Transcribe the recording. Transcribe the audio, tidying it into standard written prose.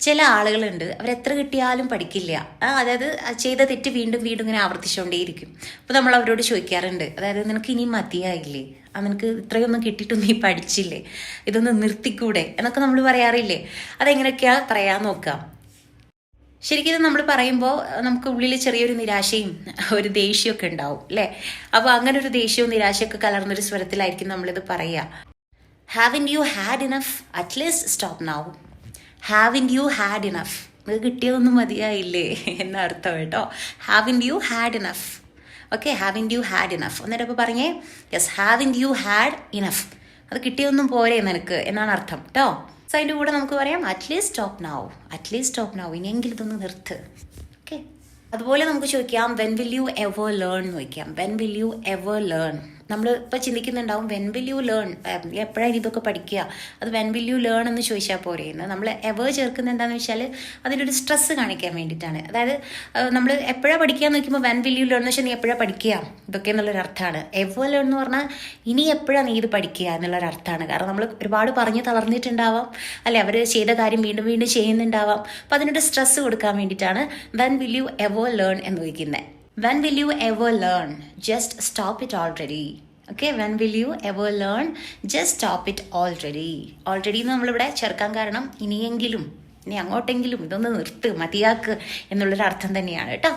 ചില ആളുകളുണ്ട്, അവരെത്ര കിട്ടിയാലും പഠിക്കില്ല. അതായത് ചെയ്ത തെറ്റ് വീണ്ടും വീണ്ടും ഇങ്ങനെ ആവർത്തിച്ചുകൊണ്ടേയിരിക്കും. അപ്പോൾ നമ്മൾ അവരോട് ചോദിക്കാറുണ്ട്, അതായത് നിനക്ക് ഇനി മതിയായില്ലേ, നിനക്ക് ഇത്രയൊന്നും കിട്ടിയിട്ടൊന്നും നീ പഠിച്ചില്ലേ, ഇതൊന്ന് നിർത്തിക്കൂടെ എന്നൊക്കെ നമ്മൾ പറയാറില്ലേ. അതെങ്ങനെയൊക്കെയാ പറയാൻ നോക്കാം. ശരിക്കും ഇത് നമ്മൾ പറയുമ്പോൾ നമുക്ക് ഉള്ളിൽ ചെറിയൊരു നിരാശയും ഒരു ദേഷ്യമൊക്കെ ഉണ്ടാവും അല്ലേ. അപ്പോൾ അങ്ങനെ ഒരു ദേഷ്യവും നിരാശയൊക്കെ കലർന്നൊരു സ്വരത്തിലായിരിക്കും നമ്മളിത് പറയുക. Haven't you had enough, at least stop now. Haven't you had enough, ഇത് കിട്ടിയതൊന്നും മതിയായില്ലേ എന്നർത്ഥം കേട്ടോ. Haven't you had enough. Okay, haven't you had enough. എന്നിട്ട് ഇപ്പോൾ പറഞ്ഞേ, yes haven't you had enough, അത് കിട്ടിയൊന്നും പോരെ നിനക്ക് എന്നാണ് അർത്ഥം കേട്ടോ. സോ അതിൻ്റെ കൂടെ നമുക്ക് പറയാം at least stop now, at least stop now, ഇനിയെങ്കിലും ഇതൊന്ന് നിർത്ത്. ഓക്കെ, അതുപോലെ നമുക്ക് ചോദിക്കാം when will you ever learn എന്ന് ചോദിക്കാം. When will you ever learn. നമ്മൾ ഇപ്പോൾ ചിന്തിക്കുന്നുണ്ടാവും വെൻ വിൽ യു ലേൺ, എപ്പോഴാണ് ഇതൊക്കെ പഠിക്കുക, അത് വെൻ വിൽ യു ലേൺ എന്ന് ചോദിച്ചാൽ പോരെ എന്ന്. നമ്മൾ എവർ ചേർക്കുന്നത് എന്താണെന്ന് വെച്ചാൽ അതിനൊരു സ്ട്രെസ്സ് കാണിക്കാൻ വേണ്ടിയിട്ടാണ്. അതായത് നമ്മൾ എപ്പോഴാണ് പഠിക്കുക എന്ന് നോക്കുമ്പോൾ വെൻ വിൽ യു ലേൺ എന്ന് വെച്ചാൽ നീ എപ്പോഴാണ് പഠിക്കുക ഇതൊക്കെ എന്നുള്ളൊരർത്ഥമാണ്. എവർ ലേൺ എന്ന് പറഞ്ഞാൽ ഇനി എപ്പോഴാണ് നീ ഇത് പഠിക്കുക എന്നുള്ളൊരർത്ഥമാണ്. കാരണം നമ്മൾ ഒരുപാട് പറഞ്ഞ് തളർന്നിട്ടുണ്ടാവാം അല്ലെ, അവർ ചെയ്ത കാര്യം വീണ്ടും വീണ്ടും ചെയ്യുന്നുണ്ടാവാം. അപ്പോൾ അതിനൊരു സ്ട്രെസ്സ് കൊടുക്കാൻ വേണ്ടിയിട്ടാണ് when will you ever learn എന്ന് ചോദിക്കുന്നത്. When will you ever learn? Just stop it already. Okay, when will you ever learn? Just stop it already. Already നമ്മളിവിടെ ചേർക്കാൻ കാരണം ഇനിയെങ്കിലും, ഇനി അങ്ങോട്ടെങ്കിലും ഇതൊന്ന് നിർത്ത്, മതിയാക്ക് എന്നുള്ളൊരു അർത്ഥം തന്നെയാണ് കേട്ടോ.